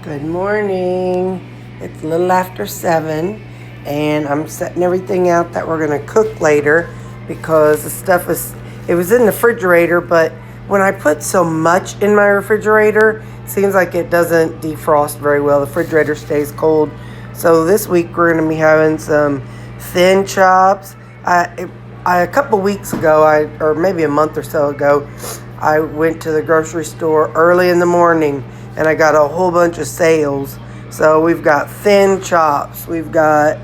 Good morning. It's a little after 7 and I'm setting everything out that we're going to cook later because the stuff it was in the refrigerator, but when I put so much in my refrigerator, it seems like it doesn't defrost very well. The refrigerator stays cold. So this week we're going to be having some thin chops. A couple weeks ago, or maybe a month or so ago, I went to the grocery store early in the morning and I got a whole bunch of sales. So we've got thin chops, we've got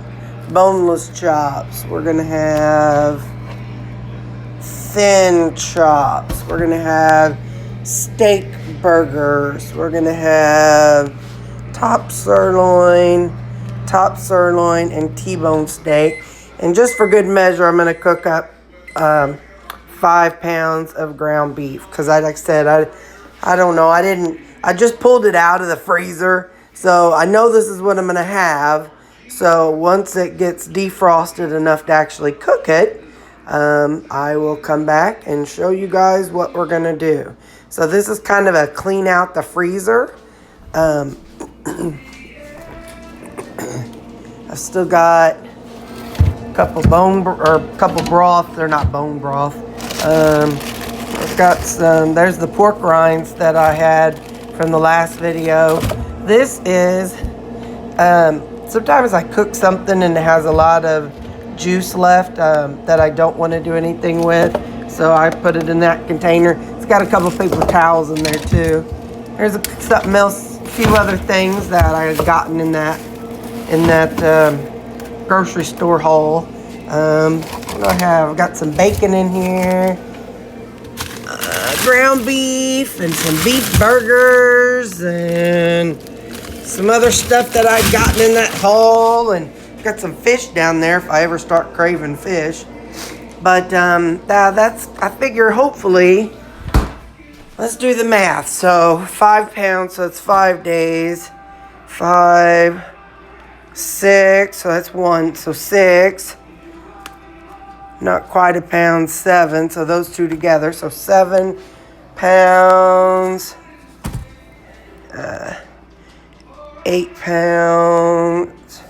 boneless chops, we're gonna have thin chops, we're gonna have steak burgers, we're gonna have top sirloin, and T-bone steak. And just for good measure, I'm gonna cook up 5 pounds of ground beef because like I said, I don't know, I just pulled it out of the freezer, so I know this is what I'm gonna have. So once it gets defrosted enough to actually cook it, I will come back and show you guys what we're gonna do. So this is kind of a clean out the freezer. I've still got a couple broth. They're not bone broth. I've got some. There's the pork rinds that I had from the last video. This is sometimes I cook something and it has a lot of juice left that I don't want to do anything with, so I put it in that container. It's got a couple paper towels in there too. There's something else, a few other things that I had gotten in that grocery store haul. What do I have? I've got some bacon in here, ground beef, and some beef burgers, and some other stuff that I've gotten in that haul, and got some fish down there if I ever start craving fish. But I figure hopefully, let's do the math. So 5 pounds, so it's 5 days. 5, 6, so that's 1, so 6. Not quite a pound, 7, so those two together, so 7 pounds, 8 pounds,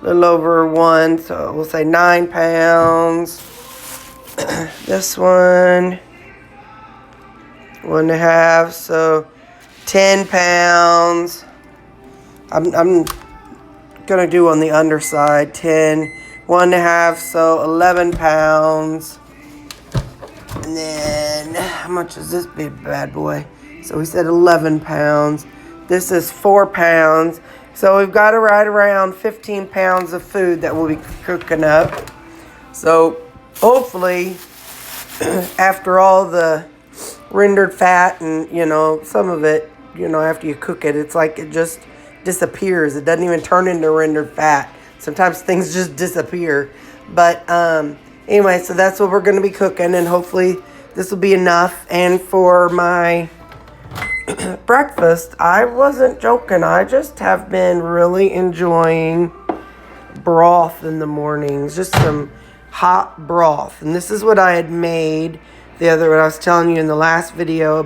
a little over 1, so we'll say 9 pounds. This one, 1.5, so 10 pounds. I'm gonna do on the underside, 10, 1.5, so 11 pounds. And then, how much is this big bad boy? So we said 11 pounds. This is 4 pounds. So we've got right around 15 pounds of food that we'll be cooking up. So hopefully, after all the rendered fat and, some of it, after you cook it, it's like it just disappears. It doesn't even turn into rendered fat. Sometimes things just disappear. But anyway, so that's what we're going to be cooking, and hopefully this will be enough. And for my breakfast, I wasn't joking. I just have been really enjoying broth in the mornings, just some hot broth. And this is what I had made what I was telling you in the last video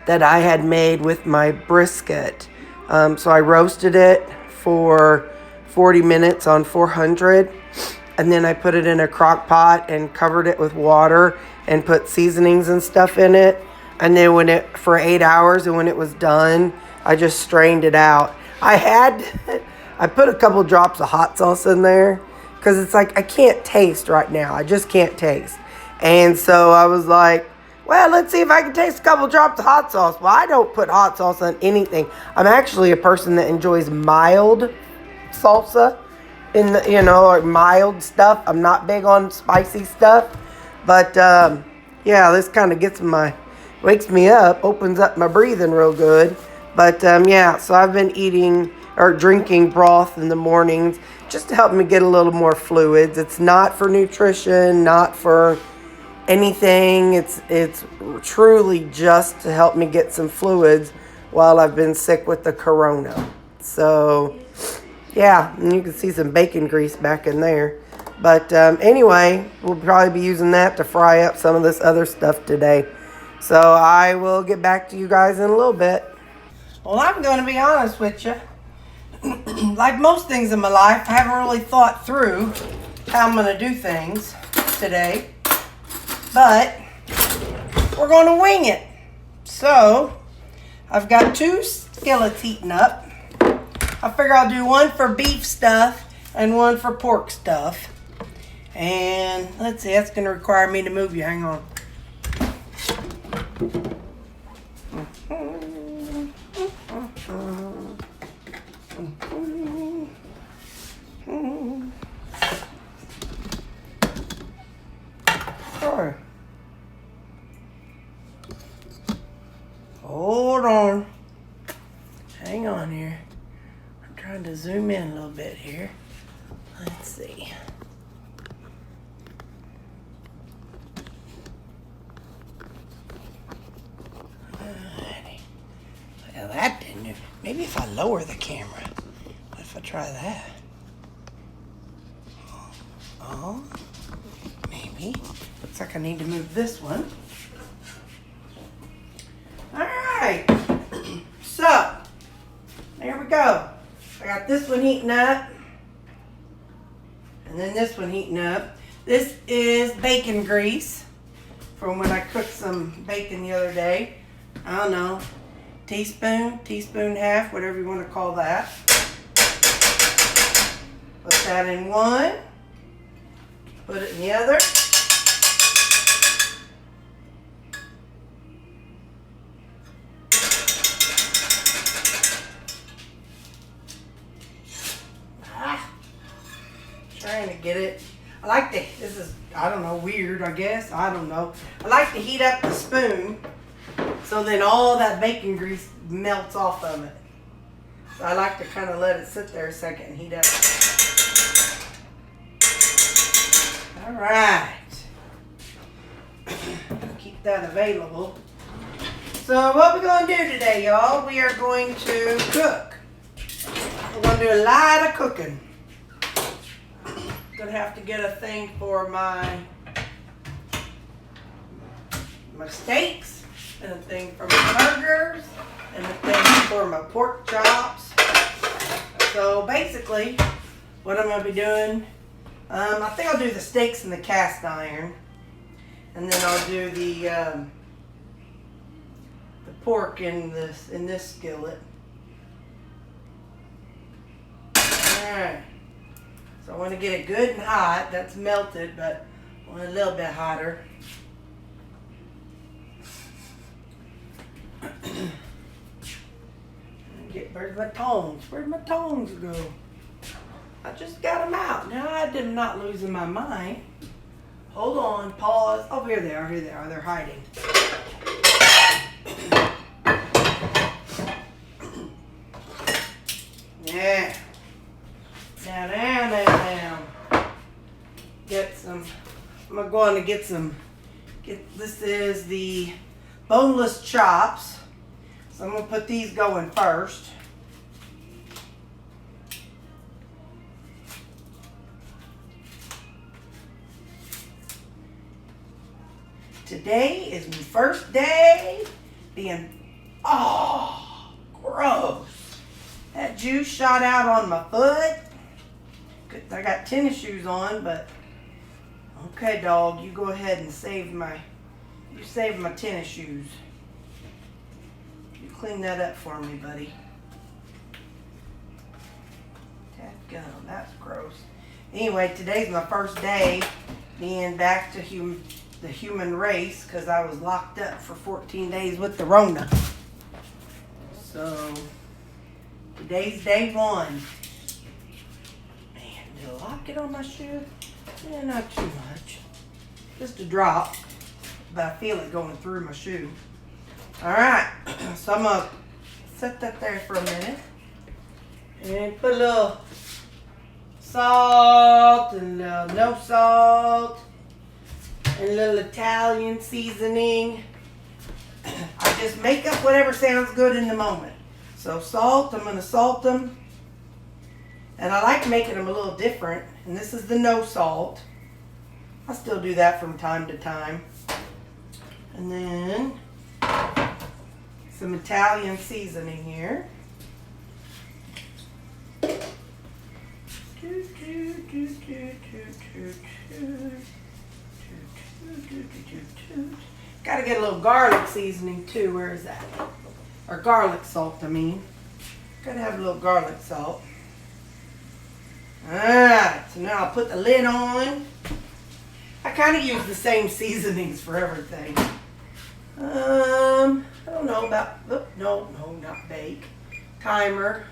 that I had made with my brisket. So I roasted it for 40 minutes on 400, and then I put it in a crock pot and covered it with water and put seasonings and stuff in it. And then for 8 hours, and when it was done, I just strained it out. I put a couple drops of hot sauce in there because it's like I can't taste right now. I just can't taste. And so I was like, well, let's see if I can taste a couple drops of hot sauce. Well, I don't put hot sauce on anything. I'm actually a person that enjoys mild salsa, or mild stuff. I'm not big on spicy stuff. But, yeah, this kind of wakes me up, opens up my breathing real good. But, yeah, so I've been drinking broth in the mornings just to help me get a little more fluids. It's not for nutrition, not for anything. It's truly just to help me get some fluids while I've been sick with the corona. So yeah, and you can see some bacon grease back in there. But anyway, we'll probably be using that to fry up some of this other stuff today. So I will get back to you guys in a little bit. Well, I'm going to be honest with you. Like most things in my life, I haven't really thought through how I'm going to do things today. But we're going to wing it. So, I've got 2 skillets heating up. I figure I'll do one for beef stuff and one for pork stuff. And let's see, that's going to require me to move you. Hang on. Sorry. Hold on. Hang on here. I'm trying to zoom in a little bit here. Let's see. Well, that didn't do. Maybe if I lower the camera. What if I try that? Oh, maybe. Looks like I need to move this one. Alright. So, there we go. I got this one heating up. And then this one heating up. This is bacon grease from when I cooked some bacon the other day. I don't know. Teaspoon and a half, whatever you want to call that. Put that in one. Put it in the other. Trying to get it. I like to, this is, I don't know, weird, I guess. I don't know. I like to heat up the spoon so then all that bacon grease melts off of it. So I like to kind of let it sit there a second and heat up. All right. Keep that available. So what we're going to do today, y'all, we are going to cook. We're going to do a lot of cooking. Gonna have to get a thing for my steaks, and a thing for my burgers, and a thing for my pork chops. So basically, what I'm gonna be doing, I think I'll do the steaks in the cast iron, and then I'll do the pork in this skillet. All right. So I want to get it good and hot. That's melted, but I want it a little bit hotter. Where's my tongs? Where'd my tongs go? I just got them out. Now I am not losing my mind. Hold on, pause. Oh, here they are. Here they are. They're hiding. Yeah. Now. Get some. I'm going to get some. This is the boneless chops. So I'm going to put these going first. Today is my first day being, gross. That juice shot out on my foot. I got tennis shoes on, but okay, dog, you go ahead and save my tennis shoes. You clean that up for me, buddy. Dadgum, that's gross. Anyway, today's my first day being back to the human race because I was locked up for 14 days with the Rona. So today's day 1. Did I lock it on my shoe? Yeah, not too much. Just a drop. But I feel it going through my shoe. Alright. So I'm going to set that there for a minute. And put a little salt and a little no salt. And a little Italian seasoning. I just make up whatever sounds good in the moment. So salt, I'm going to salt them. And I like making them a little different. And this is the no salt. I still do that from time to time. And then some Italian seasoning here. Gotta get a little garlic seasoning too. Where is that? Or garlic salt, I mean. Gotta have a little garlic salt. Alright, so now I'll put the lid on. I kind of use the same seasonings for everything. I don't know about, no, not bake. Timer.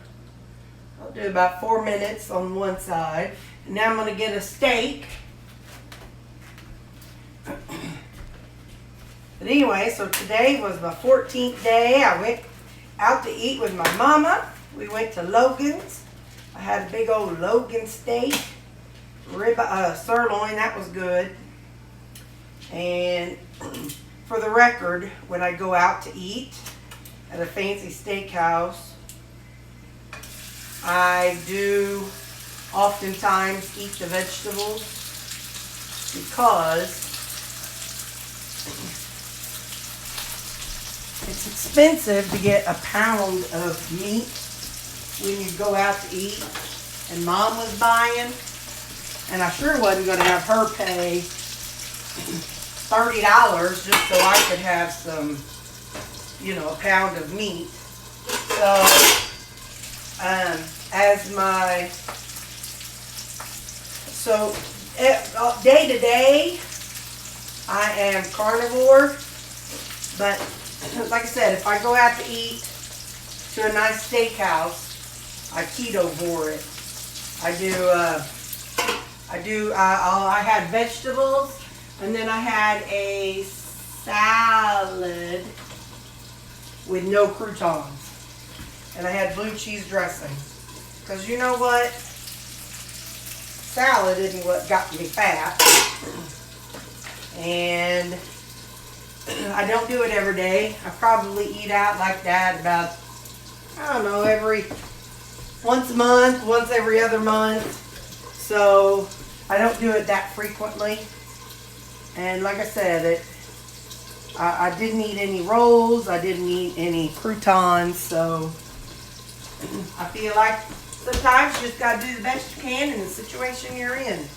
I'll do about 4 minutes on one side. And now I'm going to get a steak. But anyway, so today was my 14th day. I went out to eat with my mama. We went to Logan's. I had a big old Logan steak. Sirloin, that was good. And for the record, when I go out to eat at a fancy steakhouse, I do oftentimes eat the vegetables because it's expensive to get a pound of meat when you go out to eat. And Mom was buying, and I sure wasn't going to have her pay $30 just so I could have some, a pound of meat. So, day to day, I am carnivore, but like I said, if I go out to eat to a nice steakhouse, I ketovore it. I had vegetables, and then I had a salad with no croutons. And I had blue cheese dressing. Because you know what? Salad isn't what got me fat. And I don't do it every day. I probably eat out like that about, once a month, once every other month. So I don't do it that frequently. And like I said, I didn't eat any rolls. I didn't eat any croutons. So I feel like sometimes you just got to do the best you can in the situation you're in.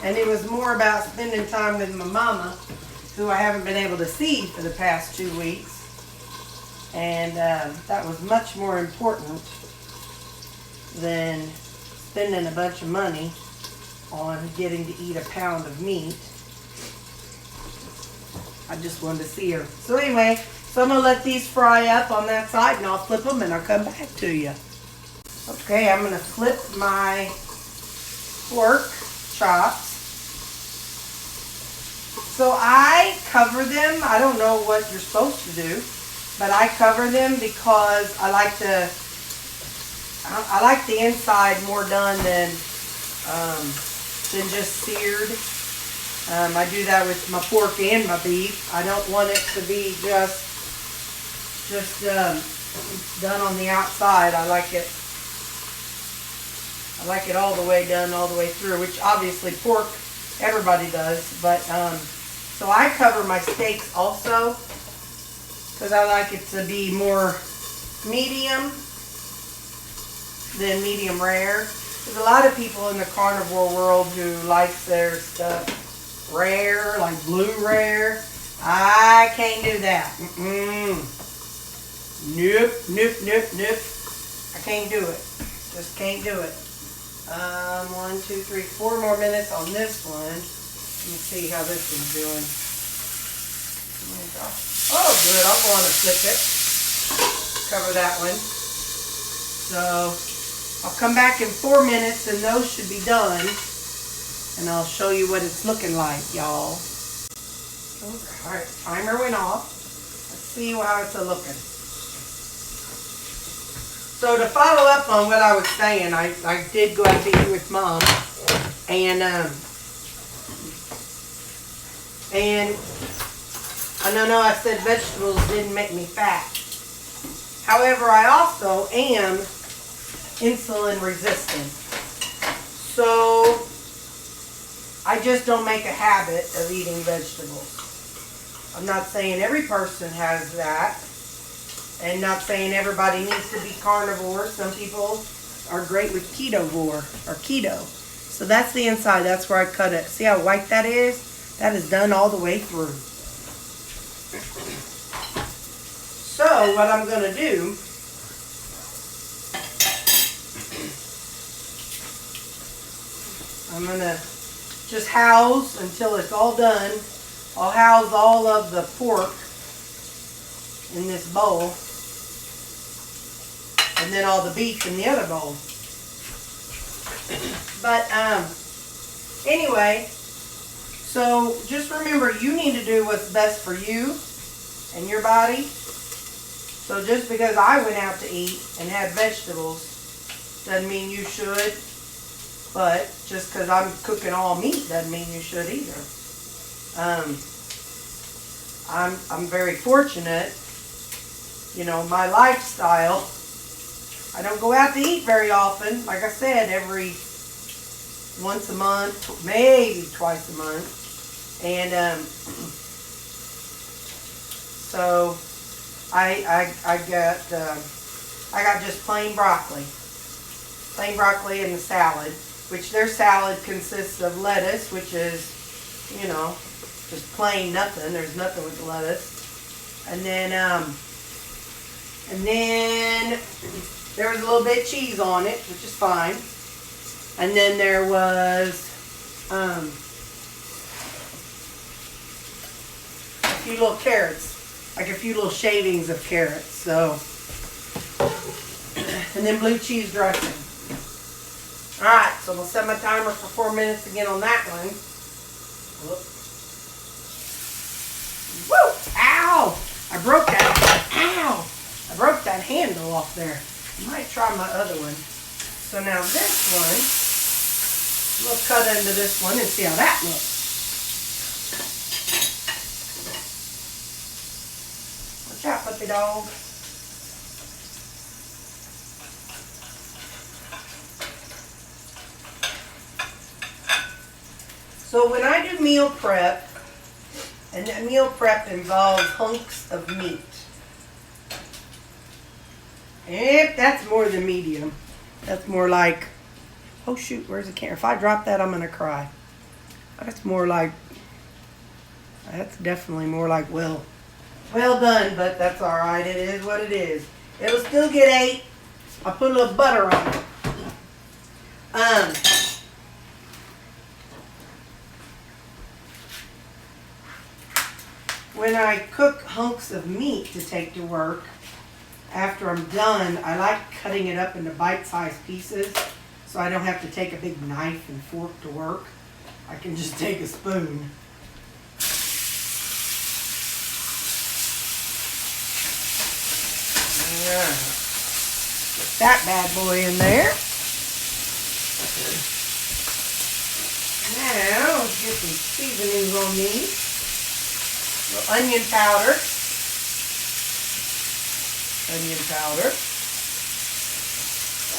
And it was more about spending time with my mama, who I haven't been able to see for the past 2 weeks. And that was much more important than spending a bunch of money on getting to eat a pound of meat. I just wanted to see her. So anyway, I'm going to let these fry up on that side, and I'll flip them, and I'll come back to you. Okay, I'm going to flip my pork chops. So I cover them. I don't know what you're supposed to do, but I cover them because I like the inside more done than just seared. I do that with my pork and my beef. I don't want it to be just done on the outside. I like it all the way done, all the way through, which obviously pork, everybody does. But, so I cover my steaks also because I like it to be more medium than medium rare. There's a lot of people in the carnivore world who likes their stuff rare, like blue rare. I can't do that. Nope. I can't do it. Just can't do it. 1, 2, 3, 4 more minutes on this one. Let me see how this one's doing. Oh, good. I'll go on and flip it. Cover that one. So I'll come back in 4 minutes, and those should be done. And I'll show you what it's looking like, y'all. Alright, timer went off. Let's see how it's looking. So to follow up on what I was saying, I did go out to eat with Mom. And I know I said vegetables didn't make me fat. However, I also am insulin resistant. So I just don't make a habit of eating vegetables. I'm not saying every person has that, And not saying everybody needs to be carnivore. Some people are great with ketovore or keto. So that's the inside. That's where I cut it. See how white that is? That is done all the way through. So what I'm going to do, I'm going to just house until it's all done. I'll house all of the pork in this bowl. And then all the beef in the other bowl. But anyway, so just remember, you need to do what's best for you and your body. So just because I went out to eat and had vegetables doesn't mean you should. But just because I'm cooking all meat doesn't mean you should either. I'm very fortunate. You know, my lifestyle, I don't go out to eat very often. Like I said, every once a month, maybe twice a month. And so I got just plain broccoli and the salad, which their salad consists of lettuce, which is, you know, just plain nothing. There's nothing with the lettuce. And then there was a little bit of cheese on it, which is fine. And then there was a few little carrots, like a few little shavings of carrots. So, and then blue cheese dressing. All right, so I'm gonna set my timer for 4 minutes again on that one. Whoop. Woo! Ow! I broke that. Ow! I broke that handle off there. I might try my other one. So now this one, we'll cut into this one and see how that looks. Watch out, puppy dog. So when I do meal prep, and that meal prep involves hunks of meat. Yep, that's more than medium. That's more like, oh shoot, where's the camera? If I drop that, I'm gonna cry. That's more like, that's definitely more like, well done, but that's all right. It is what it is. It'll still get ate. I'll put a little butter on it. When I cook hunks of meat to take to work, after I'm done, I like cutting it up into bite-sized pieces so I don't have to take a big knife and fork to work. I can just take a spoon. Alright. Get that bad boy in there. Now, let's get some seasonings on these. A little onion powder. A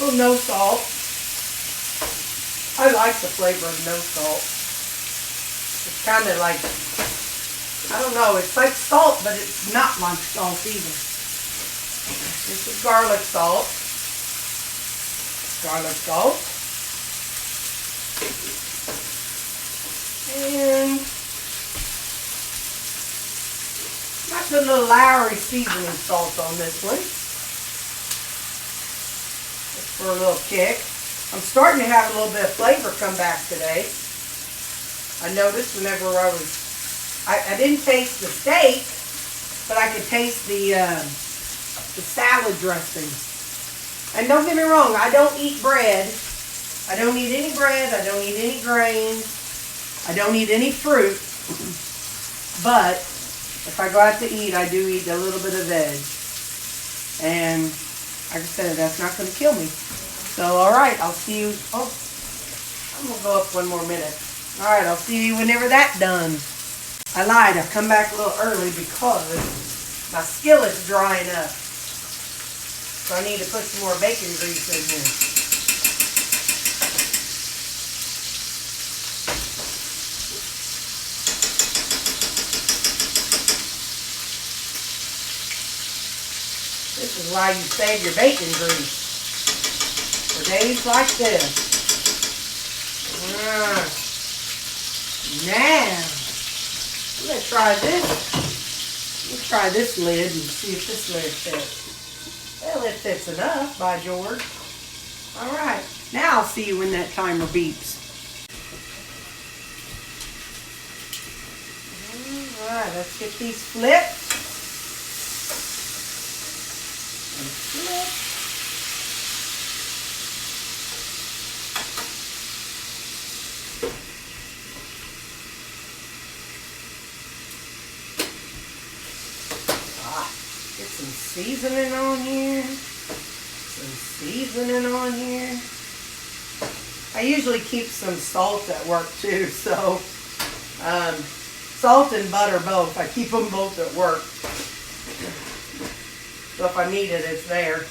little no salt. I like the flavor of no salt. It's kind of like, I don't know, it's like salt, but it's not like salt either. This is garlic salt. And I put a little Lowry seasoning salt on this one. Just for a little kick. I'm starting to have a little bit of flavor come back today. I noticed whenever I didn't taste the steak, but I could taste the salad dressing. And don't get me wrong, I don't eat bread. I don't eat any bread. I don't eat any grains. I don't eat any fruit. But if I go out to eat, I do eat a little bit of veg. And like I said, that's not going to kill me. So, all right, I'll see you. Oh, I'm going to go up one more minute. All right, I'll see you whenever that's done. I lied. I've come back a little early because my skillet's drying up. So I need to put some more bacon grease in here. This is why you save your bacon grease for days like this. Now, I'm going to try this. Let me try this lid and see if this lid fits. Well, it fits enough, by George. All right. Now I'll see you when that timer beeps. All right, let's get these flipped. And flip. Get some seasoning on here. Some seasoning on here. I usually keep some salt at work too, so salt and butter both. I keep them both at work. So if I need it, it's there.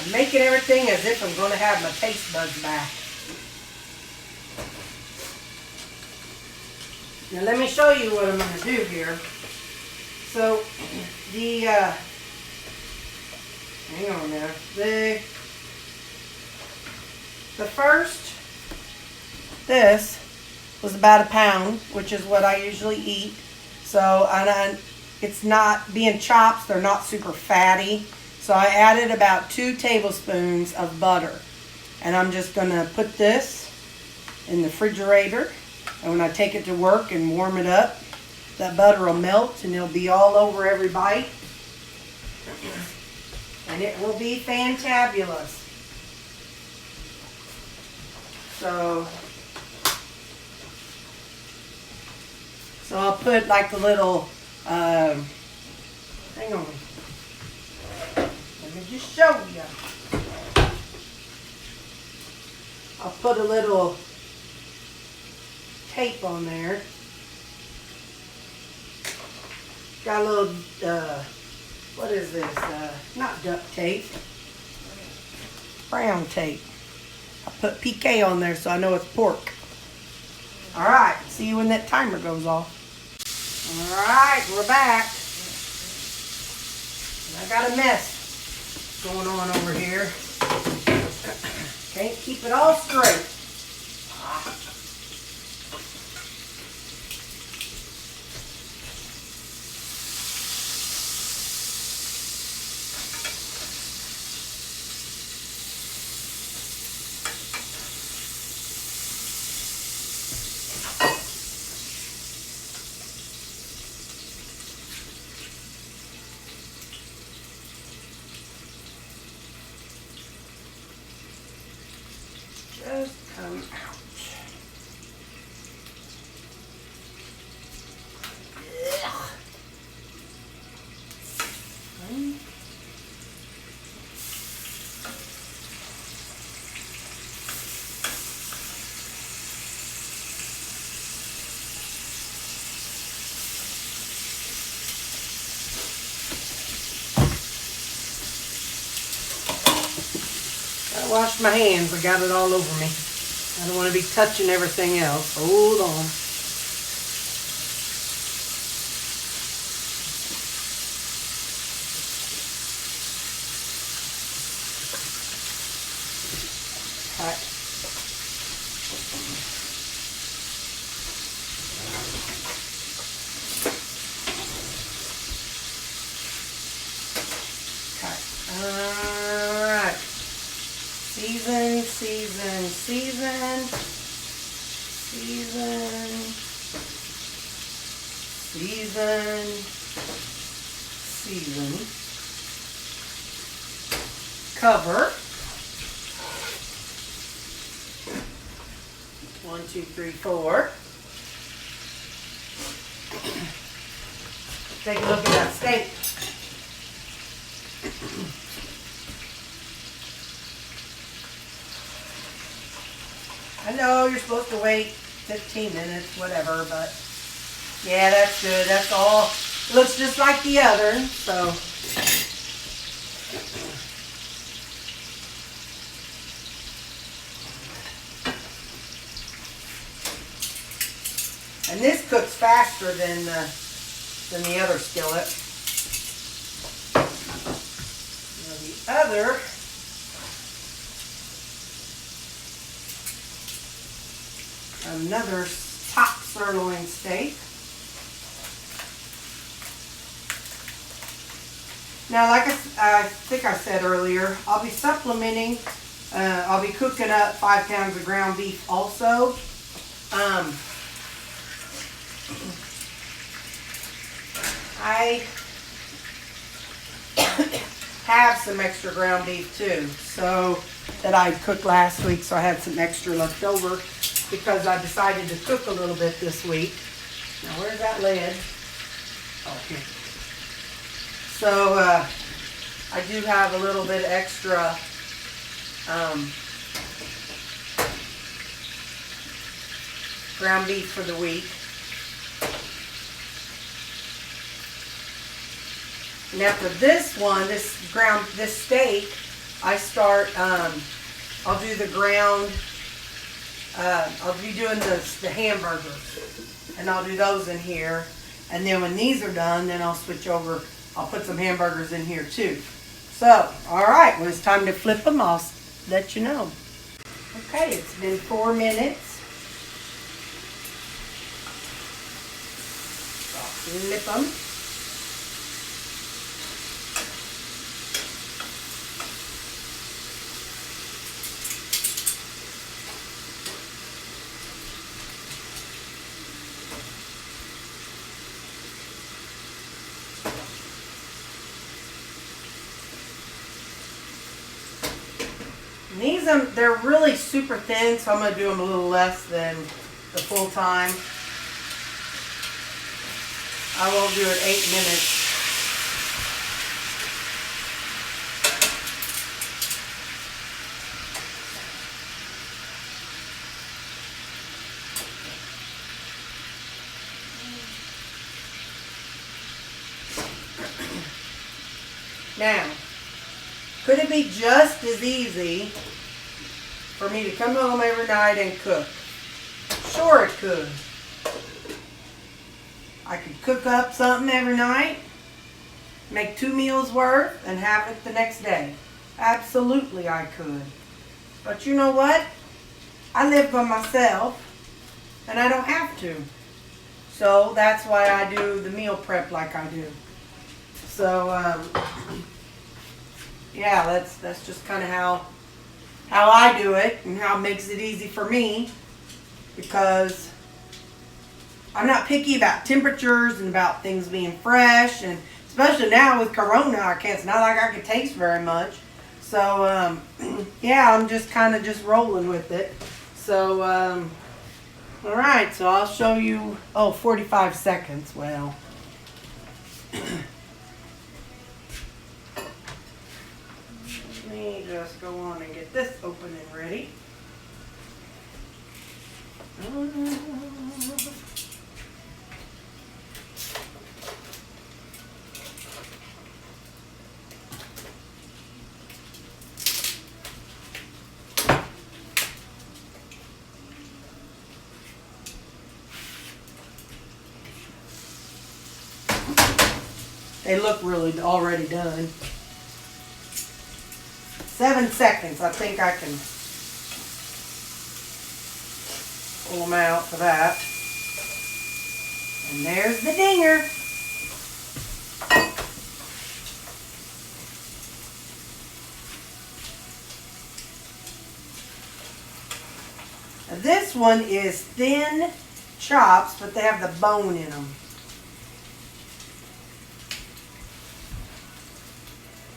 I'm making everything as if I'm going to have my taste buds back. Now let me show you what I'm going to do here. So hang on now. The first, this was about 1 pound, which is what I usually eat. So it's not being chops, they're not super fatty. So I added about 2 tablespoons of butter. And I'm just going to put this in the refrigerator. And when I take it to work and warm it up, that butter will melt and it'll be all over every bite. And it will be fantabulous. So I'll put like the little, hang on. Let me just show you. I'll put a little tape on there. Got a little, what is this? Not duct tape. Brown tape. I put PK on there so I know it's pork. Alright, see you when that timer goes off. Alright, we're back. I got a mess going on over here. Can't keep it all straight. Just come out. Ugh. I washed my hands. I got it all over me. I don't want to be touching everything else. Hold on. Cut. All right. Season, season, season, season, season, season. Cover. 1, 2, 3, 4. Take a look at that steak. I know you're supposed to wait 15 minutes, whatever, but yeah, that's good. That's all. It looks just like the other, so. And this cooks faster than the other skillet. Now the other, another top sirloin steak. Now, like I think I said earlier, I'll be supplementing. I'll be cooking up 5 pounds of ground beef also. I have some extra ground beef too, so that I cooked last week, so I had some extra left over because I decided to cook a little bit this week. Now, where's that lid? Oh, here. So, I do have a little bit extra ground beef for the week. Now for this one, this steak, I start, I'll do the ground, I'll be doing the hamburgers, and I'll do those in here. And then when these are done, then I'll switch over, I'll put some hamburgers in here too. So, all right, when it's time to flip them, I'll let you know. Okay, it's been 4 minutes. I'll flip them. These, they're really super thin, so I'm going to do them a little less than the full time. I won't do it 8 minutes. Now, could it be just as easy for me to come home every night and cook? Sure it could. I could cook up something every night, make 2 meals worth, and have it the next day. Absolutely I could. But you know what? I live by myself, and I don't have to. So that's why I do the meal prep like I do. So, yeah, that's just kind of how I do it and how it makes it easy for me, because I'm not picky about temperatures and about things being fresh, and especially now with Corona, it's not like I can taste very much. So, yeah, I'm just kind of just rolling with it. So, all right, so I'll show you, 45 seconds, well. Let me just go on and get this open and ready. They look really already done. 7 seconds, I think I can pull them out for that. And there's the dinger. Now this one is thin chops, but they have the bone in them.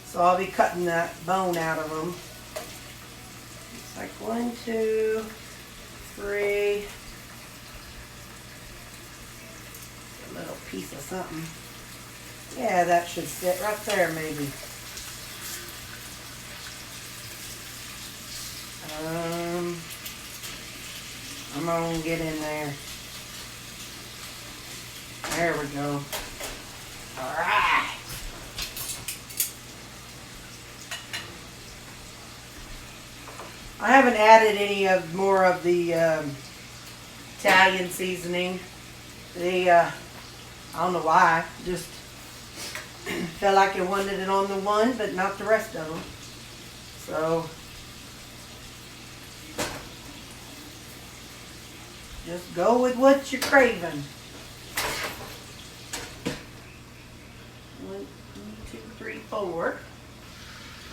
So I'll be cutting that bone out of them. It's like 1, 2, 3. A little piece of something. Yeah, that should sit right there maybe. I'm Come on, get in there. There we go. All right. I haven't added any more of the Italian seasoning. I don't know why. Just felt like I wanted it on the one, but not the rest of them. So just go with what you're craving. 1, 2, 3, 4.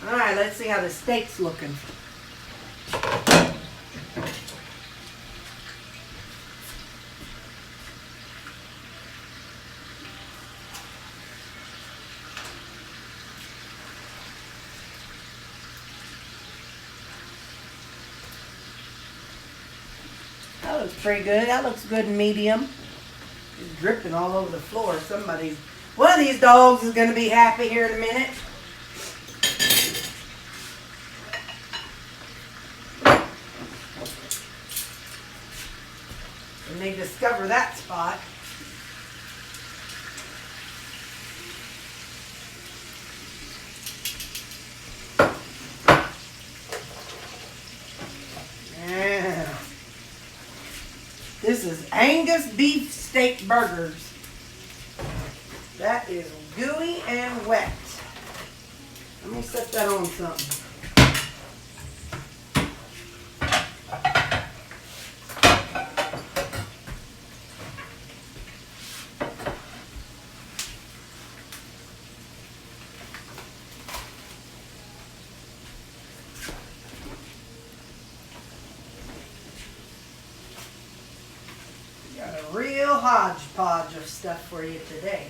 All right, let's see how the steak's looking. That looks pretty good. That looks good and medium. It's dripping all over the floor. One of these dogs is going to be happy here in a minute. And they discover that spot. Yeah. This is Angus beef steak burgers. That is gooey and wet. Let me set that on something. Got a real hodgepodge of stuff for you today.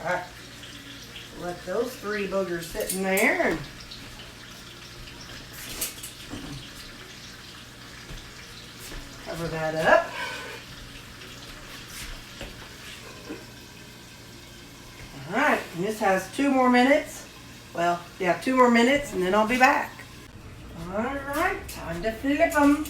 Alright, let those 3 boogers sit in there and cover that up. Alright, and this has 2 more minutes. Well, yeah, 2 more minutes and then I'll be back. Alright, time to flip them.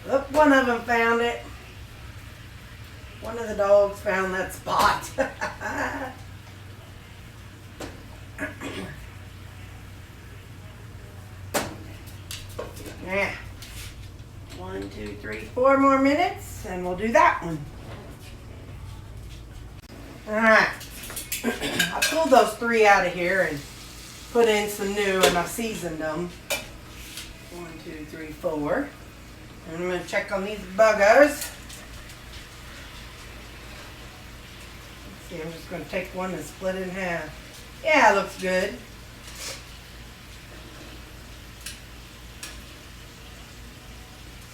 Look, one of them found it. One of the dogs found that spot. Yeah. 1, 2, 3, 4 more minutes, and we'll do that one. Alright. I pulled those 3 out of here and put in some new, and I seasoned them. 1, 2, 3, 4. And I'm going to check on these buggers. Let's see, I'm just going to take one and split it in half. Yeah, it looks good.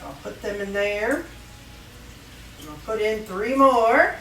I'll put them in there. And I'll put in 3 more.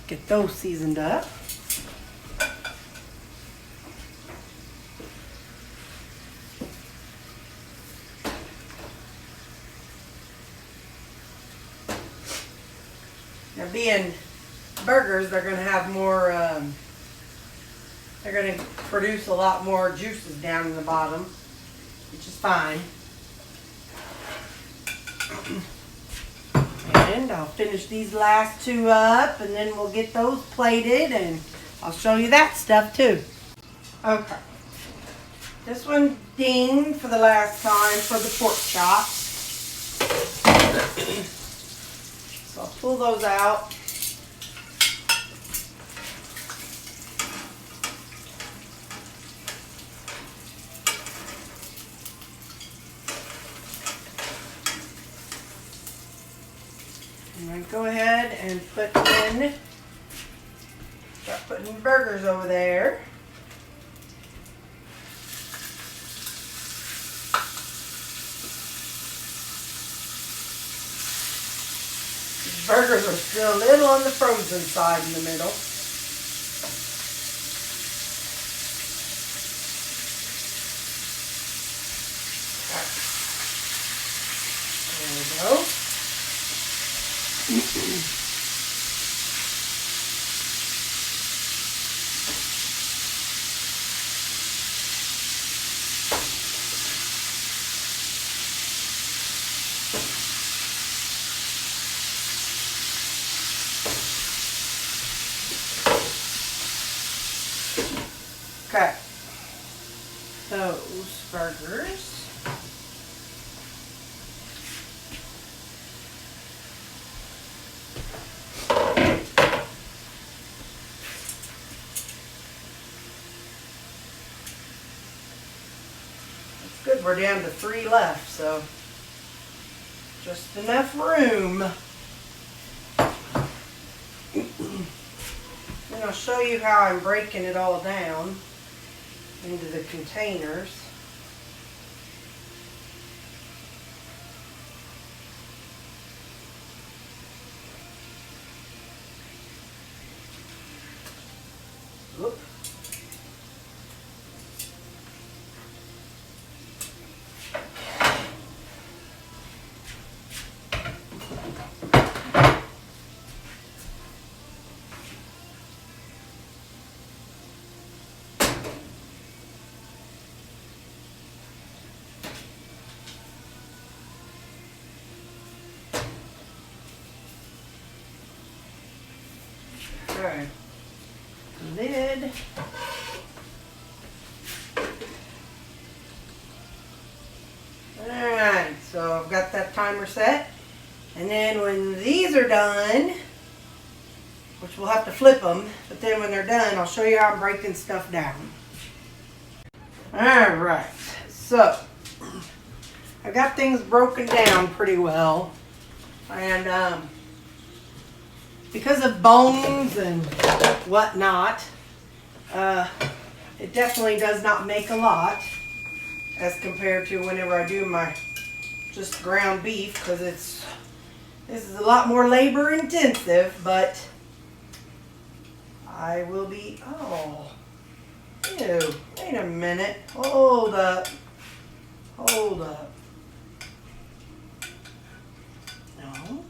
Get those seasoned up. Now, being burgers, they're going to have more, they're going to produce a lot more juices down in the bottom, which is fine. And I'll finish these last two up, and then we'll get those plated, and I'll show you that stuff too. Okay. This one dinged for the last time for the pork chops. So I'll pull those out. And I go ahead and start putting burgers over there. These burgers are still a little on the frozen side in the middle. There we go. Okay, those burgers. That's good, we're down to 3 left, so just enough room. And I'll show you how I'm breaking it all down into the containers. Whoop. Okay, lid. Alright, so I've got that timer set. And then when these are done, which we'll have to flip them, but then when they're done, I'll show you how I'm breaking stuff down. Alright, so I've got things broken down pretty well. And because of bones and whatnot, it definitely does not make a lot as compared to whenever I do my just ground beef, because this is a lot more labor intensive, but I will be, oh, ew, wait a minute, hold up, no.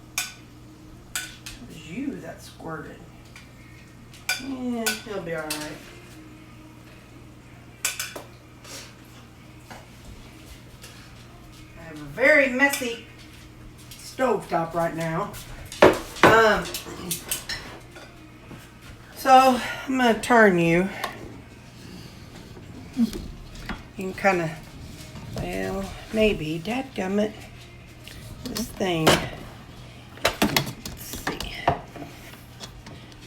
You that squirted. Yeah, he'll be alright. I have a very messy stovetop right now. So I'm going to turn you. You can kind of, well, maybe, dadgummit, this thing.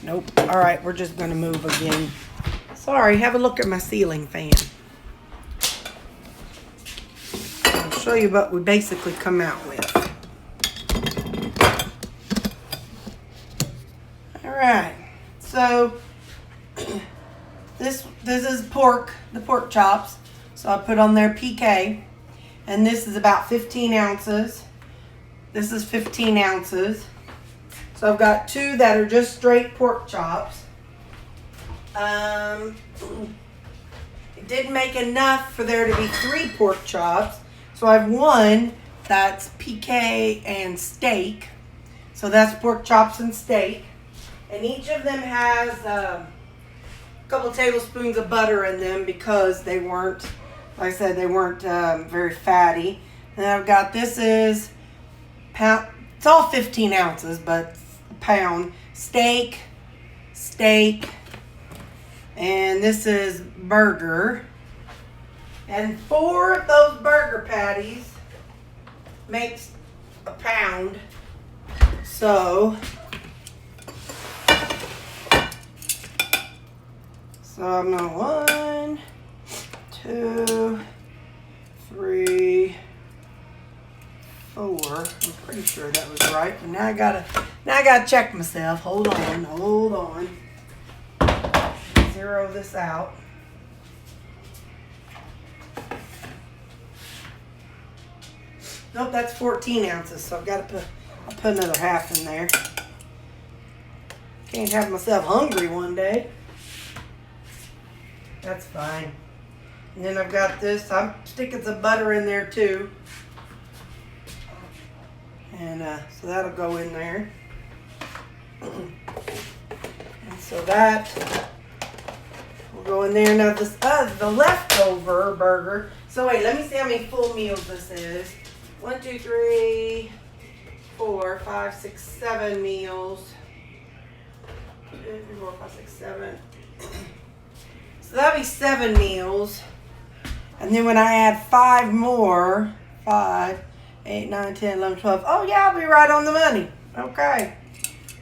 Nope. All right, we're just going to move again. Sorry, have a look at my ceiling fan. I'll show you what we basically come out with. All right. So this is pork, the pork chops. So I put on there PK, and this is about 15 ounces. This is 15 ounces. So I've got 2 that are just straight pork chops. It didn't make enough for there to be 3 pork chops. So I have 1 that's PK and steak. So that's pork chops and steak. And each of them has a couple tablespoons of butter in them because they weren't, like I said, they weren't very fatty. And I've got, this is pound, it's all 15 ounces, but a pound steak, and this is burger. And 4 of those burger patties makes a pound. So I'm going 1, 2, 3, 4. I'm pretty sure that was right. But now I gotta check myself. Hold on. Zero this out. Nope, that's 14 ounces. So I've got to put another half in there. Can't have myself hungry one day. That's fine. And then I've got this. I'm sticking some butter in there too. And so that'll go in there. And so that will go in there. Now this the leftover burger. So wait, let me see how many full meals this is. 1, 2, 3, 4, 5, 6, 7 meals. 2, 3, 4, 5, 6, 7. So that'll be 7 meals. And then when I add 5 more, 5, 8, 9, 10, 11, 12. Oh yeah, I'll be right on the money. Okay.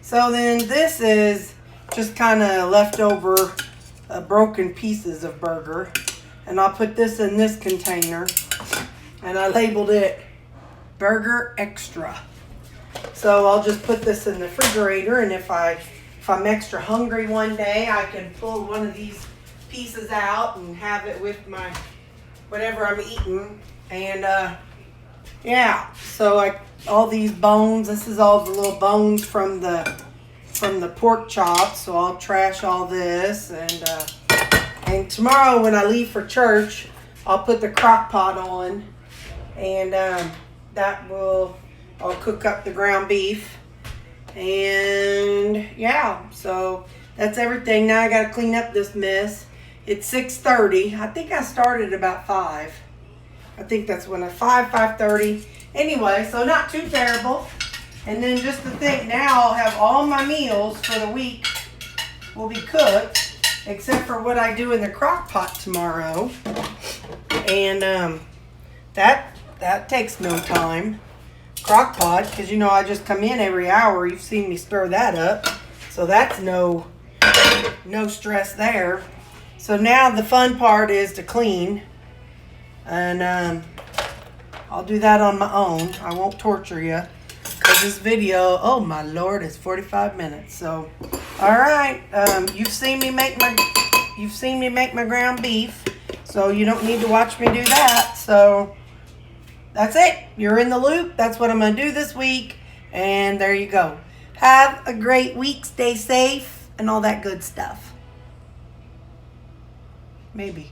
So then this is just kind of leftover broken pieces of burger. And I'll put this in this container. And I labeled it Burger Extra. So I'll just put this in the refrigerator, and if I'm extra hungry one day, I can pull one of these pieces out and have it with my whatever I'm eating. And yeah, so all these bones, this is all the little bones from the pork chops, so I'll trash all this. And tomorrow when I leave for church, I'll put the crock pot on, and I'll cook up the ground beef. And yeah, so that's everything. Now I gotta clean up this mess. It's 6:30. I think I started about 5. I think that's when 5:30. Anyway, so not too terrible. And then just to think, now I'll have all my meals for the week will be cooked, except for what I do in the crock pot tomorrow. And that takes no time. Crock pot, because I just come in every hour. You've seen me stir that up. So that's no stress there. So now the fun part is to clean. And I'll do that on my own. I won't torture you. Because this video, oh my Lord, is 45 minutes. So, all right. You've seen me make my ground beef. So you don't need to watch me do that. So that's it. You're in the loop. That's what I'm going to do this week. And there you go. Have a great week. Stay safe and all that good stuff. Maybe.